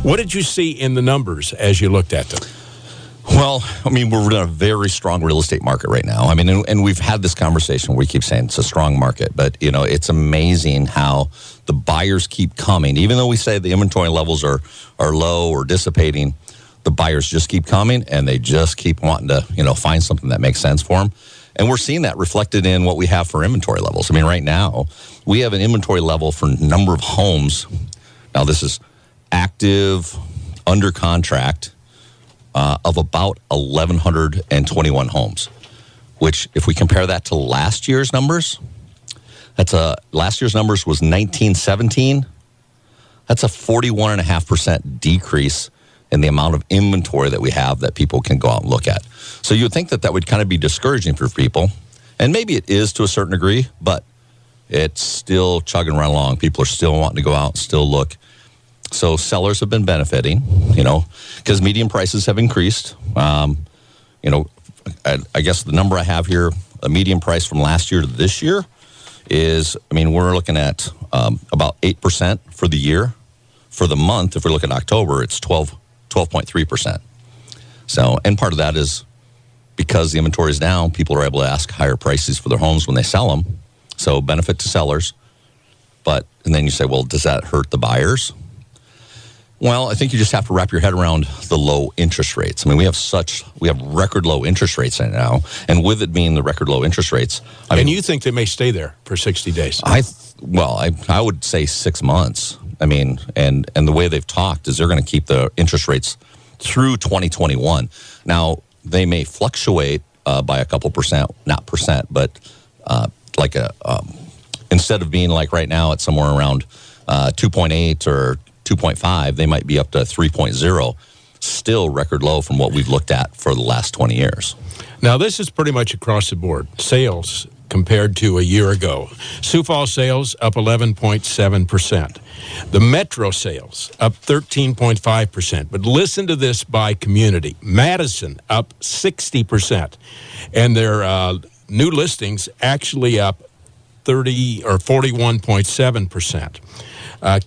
What did you see in the numbers as you looked at them? Well, I mean, we're in a very strong real estate market right now. I mean, and we've had this conversation. We keep saying it's a strong market, but, it's amazing how the buyers keep coming. Even though we say the inventory levels are low or dissipating, the buyers just keep coming, and they just keep wanting to, find something that makes sense for them. And we're seeing that reflected in what we have for inventory levels. I mean, right now, we have an inventory level for number of homes. Now, this is active, under contract, of about 1,121 homes, which if we compare that to last year's numbers, last year's numbers was 1917. That's a 41.5% decrease in the amount of inventory that we have that people can go out and look at. So you would think that would kind of be discouraging for people, and maybe it is to a certain degree, but it's still chugging right along. People are still wanting to go out and still look. So sellers have been benefiting, because median prices have increased. I guess the number I have here, a median price from last year to this year is, we're looking at about 8% for the year. For the month, if we're looking at October, it's 12.3%. So, and part of that is because the inventory is down, people are able to ask higher prices for their homes when they sell them. So benefit to sellers. And then you say, well, does that hurt the buyers? Well, I think you just have to wrap your head around the low interest rates. We have record low interest rates right now, and with it being the record low interest rates, and you think they may stay there for 60 days? I would say 6 months. And the way they've talked is they're going to keep the interest rates through 2021. Now, they may fluctuate by a couple percent, not percent, but instead of being like right now, it's somewhere around 2.8 or 2.5, they might be up to 3.0. Still record low from what we've looked at for the last 20 years. Now, this is pretty much across the board. Sales compared to a year ago. Sioux Falls sales up 11.7%. The metro sales up 13.5%. But listen to this by community. Madison up 60%. And their new listings actually up 41.7%.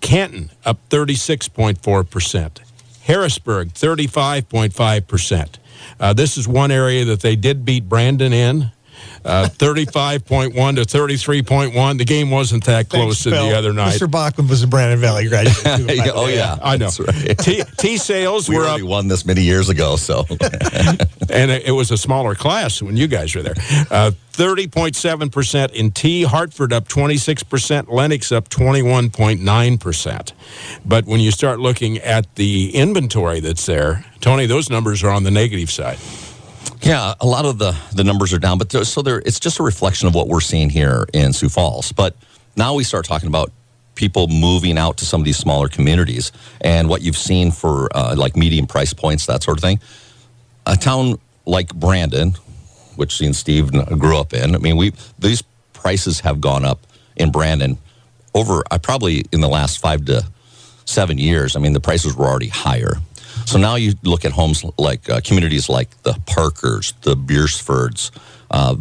Canton up 36.4%. Harrisburg 35.5%. This is one area that they did beat Brandon in. 35.1 to 33.1. The game wasn't that close to the other night. Mr. Bachman was a Brandon Valley graduate. Oh, yeah. I know. Right. T sales we were already up. won this many years ago, so. And it was a smaller class when you guys were there. 30.7% in T. Hartford up 26%. Lenox up 21.9%. But when you start looking at the inventory that's there, Tony, those numbers are on the negative side. Yeah, a lot of the numbers are down, but it's just a reflection of what we're seeing here in Sioux Falls. But now we start talking about people moving out to some of these smaller communities and what you've seen for like median price points, that sort of thing. A town like Brandon, which Steve grew up in, these prices have gone up in Brandon over probably in the last 5 to 7 years. The prices were already higher. So now you look at homes like communities like the Parkers, the Beersfords,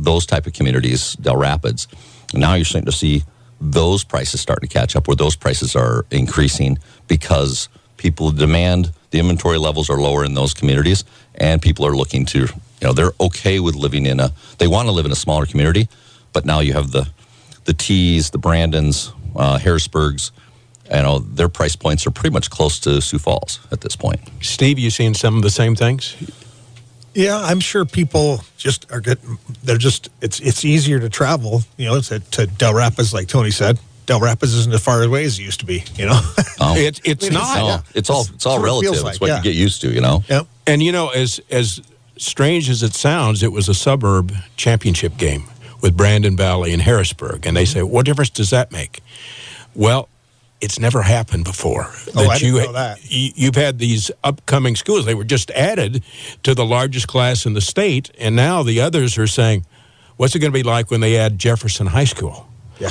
those type of communities, Del Rapids. Now you're starting to see those prices starting to catch up, where those prices are increasing because people demand, the inventory levels are lower in those communities, and people are looking to, they're okay with living they want to live in a smaller community, but now you have the T's, the Brandons, Harrisburgs. Their price points are pretty much close to Sioux Falls at this point. Steve, you seen some of the same things? Yeah, I'm sure people just are it's easier to travel, to Del Rapids, like Tony said. Del Rapids isn't as far away as it used to be, It's not. No, it's all relative. It's what you get used to, Yep. And, as strange as it sounds, it was a suburb championship game with Brandon Valley and Harrisburg. And they say, what difference does that make? Well, it's never happened before. I didn't know that. You've had these upcoming schools. They were just added to the largest class in the state, and now the others are saying, what's it going to be like when they add Jefferson High School? Yeah.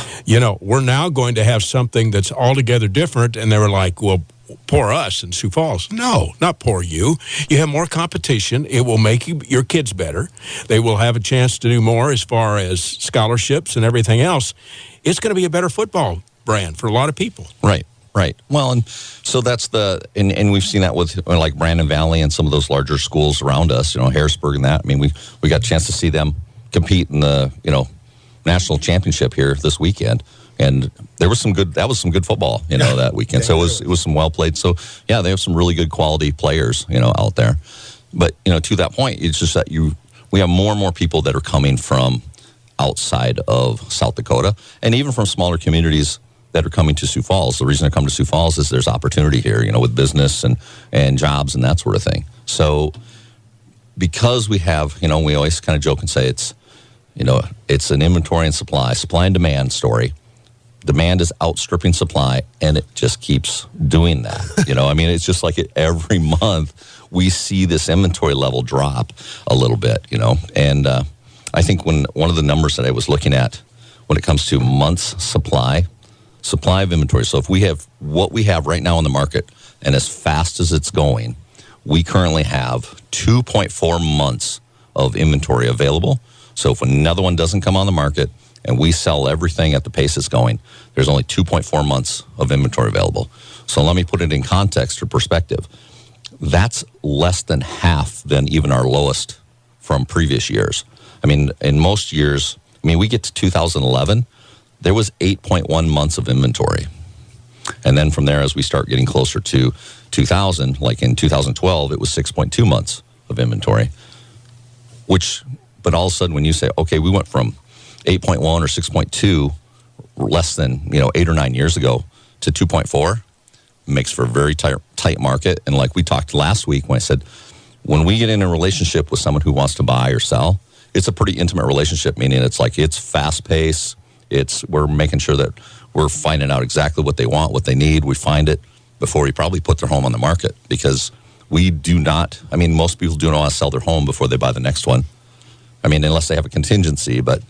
We're now going to have something that's altogether different, and they were like, well, poor us in Sioux Falls. No, not poor you. You have more competition. It will make your kids better. They will have a chance to do more as far as scholarships and everything else. It's going to be a better football brand for a lot of people. Right. Right. Well, and so that's and we've seen that with like Brandon Valley and some of those larger schools around us, Harrisburg and that. I mean, we got a chance to see them compete in the, national championship here this weekend. And that was some good football, that weekend. So it was some well played. So yeah, they have some really good quality players, out there. But, to that point, it's just that we have more and more people that are coming from outside of South Dakota and even from smaller communities that are coming to Sioux Falls. The reason I come to Sioux Falls is there's opportunity here, with business and jobs and that sort of thing. So because we have, we always kind of joke and say it's an inventory and supply and demand story. Demand is outstripping supply, and it just keeps doing that. It's just like every month we see this inventory level drop a little bit, And I think one of the numbers that I was looking at when it comes to months supply of inventory. So if we have what we have right now in the market, and as fast as it's going, we currently have 2.4 months of inventory available. So if another one doesn't come on the market, and we sell everything at the pace it's going, there's only 2.4 months of inventory available. So let me put it in context or perspective. That's less than half than even our lowest from previous years. In most years, we get to 2011, there was 8.1 months of inventory. And then from there, as we start getting closer to 2000, like in 2012, it was 6.2 months of inventory. But all of a sudden, when you say, okay, we went from 8.1 or 6.2 less than 8 or 9 years ago to 2.4, makes for a very tight market. And like we talked last week when I said, when we get in a relationship with someone who wants to buy or sell, it's a pretty intimate relationship, meaning it's fast paced. We're making sure that we're finding out exactly what they want, what they need. We find it before we probably put their home on the market, because we do not, most people do not want to sell their home before they buy the next one. Unless they have a contingency, but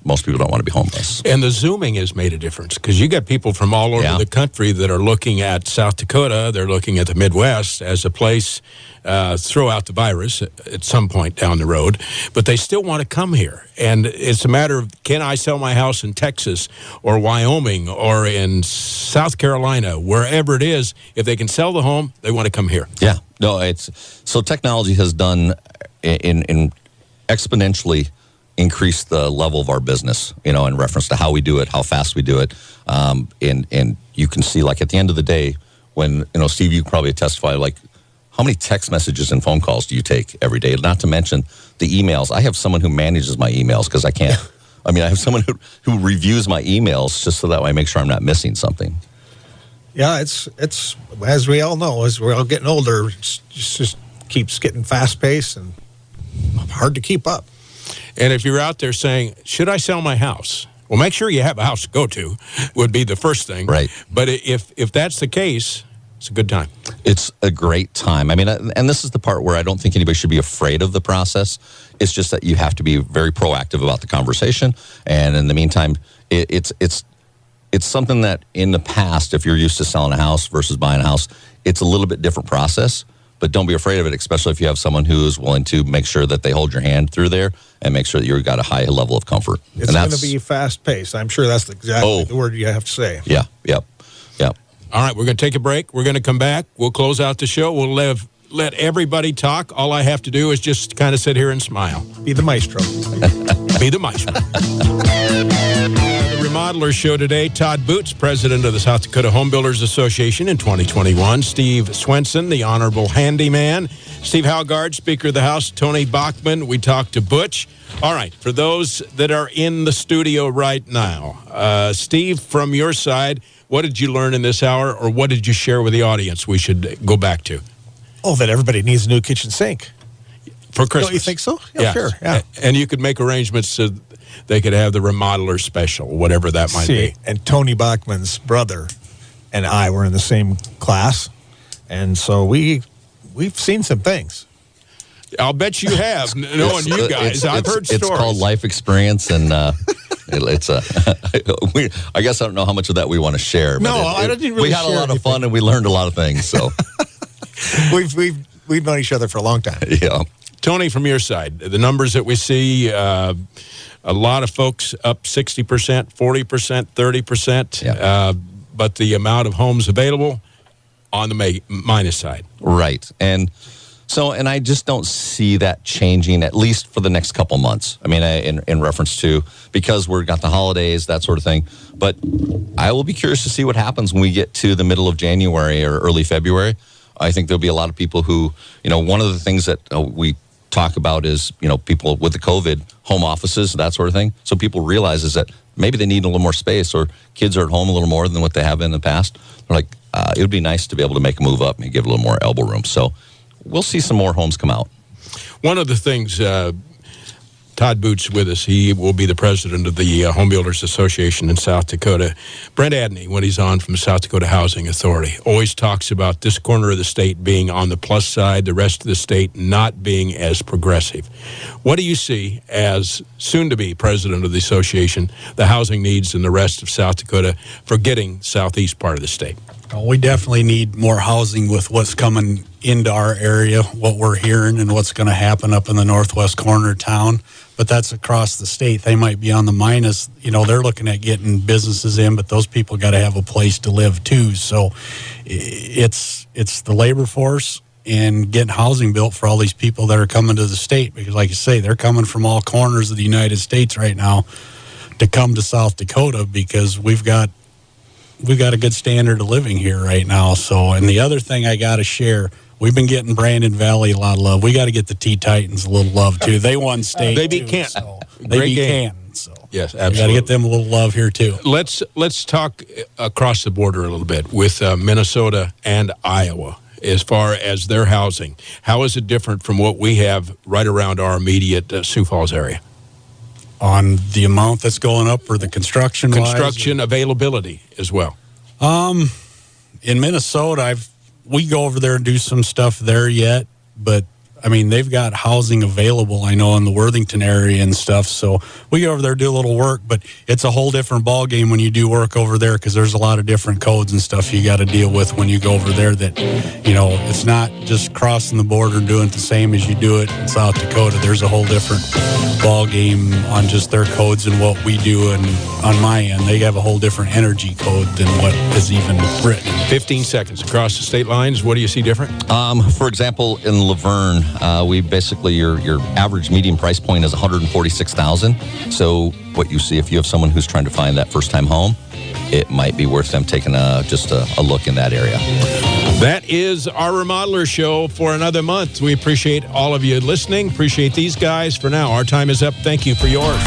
most people don't want to be homeless. And the Zooming has made a difference, because you got people from all over the country that are looking at South Dakota. They're looking at the Midwest as a place, throw out the virus at some point down the road, but they still want to come here. And it's a matter of, can I sell my house in Texas or Wyoming or in South Carolina, wherever it is? If they can sell the home, they want to come here. Yeah. No, so technology has done in exponentially increase the level of our business, in reference to how we do it, how fast we do it. And you can see, like, at the end of the day, when, Steve, you probably testify, like, how many text messages and phone calls do you take every day? Not to mention the emails. I have someone who manages my emails because I can't. I have someone who reviews my emails just so that way I make sure I'm not missing something. Yeah, it's as we all know, as we're all getting older, it just keeps getting fast-paced and hard to keep up. And if you're out there saying, should I sell my house? Well, make sure you have a house to go to, would be the first thing. Right. But if that's the case, it's a good time. It's a great time. And this is the part where I don't think anybody should be afraid of the process. It's just that you have to be very proactive about the conversation. And in the meantime, it's something that in the past, if you're used to selling a house versus buying a house, it's a little bit different process. But don't be afraid of it, especially if you have someone who is willing to make sure that they hold your hand through there and make sure that you've got a high level of comfort. It's going to be fast-paced. I'm sure that's exactly the word you have to say. Yeah, yep. All right, we're going to take a break. We're going to come back. We'll close out the show. We'll let everybody talk. All I have to do is just kind of sit here and smile. Be the maestro. Be the maestro. The Remodelers Show today. Todd Boots, president of the South Dakota Home Builders Association in 2021. Steve Swenson, the honorable handyman. Steve Halgard, Speaker of the House. Tony Bachman. We talked to Butch. All right, for those that are in the studio right now, Steve, from your side, what did you learn in this hour, or what did you share with the audience we should go back to? Oh, that everybody needs a new kitchen sink. For Christmas. Don't you think so? Yeah, sure. Yeah. And you could make arrangements so they could have the Remodeler special, whatever that might be. And Tony Bachman's brother and I were in the same class, and so we've seen some things. I'll bet you have, knowing you guys. I've heard stories. It's called life experience, and it's I guess I don't know how much of that we want to share. No, I didn't really. We had a lot of fun, and we learned a lot of things. So we've known each other for a long time. Yeah. Tony, from your side, the numbers that we see, a lot of folks up 60%, 40%, 30%. Yeah. but the amount of homes available on the minus side. Right. And I just don't see that changing, at least for the next couple months. I mean, in reference to, because we've got the holidays, that sort of thing. But I will be curious to see what happens when we get to the middle of January or early February. I think there'll be a lot of people who, one of the things that we talk about is, people with the COVID, home offices, that sort of thing. So people realize is that maybe they need a little more space, or kids are at home a little more than what they have been in the past. They're like, it would be nice to be able to make a move up and give a little more elbow room. So we'll see some more homes come out. One of the things, Todd Boots with us. He will be the president of the Home Builders Association in South Dakota. Brent Adney, when he's on from the South Dakota Housing Authority, always talks about this corner of the state being on the plus side, the rest of the state not being as progressive. What do you see as soon-to-be president of the association, the housing needs in the rest of South Dakota, forgetting southeast part of the state? Well, we definitely need more housing with what's coming into our area, what we're hearing, and what's going to happen up in the northwest corner of town. But that's across the state. They might be on the minus. They're looking at getting businesses in, but those people got to have a place to live too. So it's the labor force and getting housing built for all these people that are coming to the state. Because like you say, they're coming from all corners of the United States right now to come to South Dakota because we've got a good standard of living here right now. So, and the other thing I got to share, we've been getting Brandon Valley a lot of love. We got to get the T-Titans a little love, too. They won state, They beat Canton. So they beat Canton. So yes, we absolutely. got to get them a little love here, too. Let's talk across the border a little bit with Minnesota and Iowa as far as their housing. How is it different from what we have right around our immediate Sioux Falls area? On the amount that's going up or the construction Availability as well. In Minnesota, we go over there and do some stuff there yet, but I mean, they've got housing available, I know, in the Worthington area and stuff. So we go over there, do a little work, but it's a whole different ball game when you do work over there because there's a lot of different codes and stuff you got to deal with when you go over there that, it's not just crossing the border and doing it the same as you do it in South Dakota. There's a whole different ball game on just their codes and what we do. And on my end, they have a whole different energy code than what is even written. 15 seconds across the state lines. What do you see different? For example, in Laverne, we basically, your average median price point is $146,000. So what you see, if you have someone who's trying to find that first-time home, it might be worth them taking just a look in that area. That is our Remodelers Show for another month. We appreciate all of you listening. Appreciate these guys. For now, our time is up. Thank you for yours.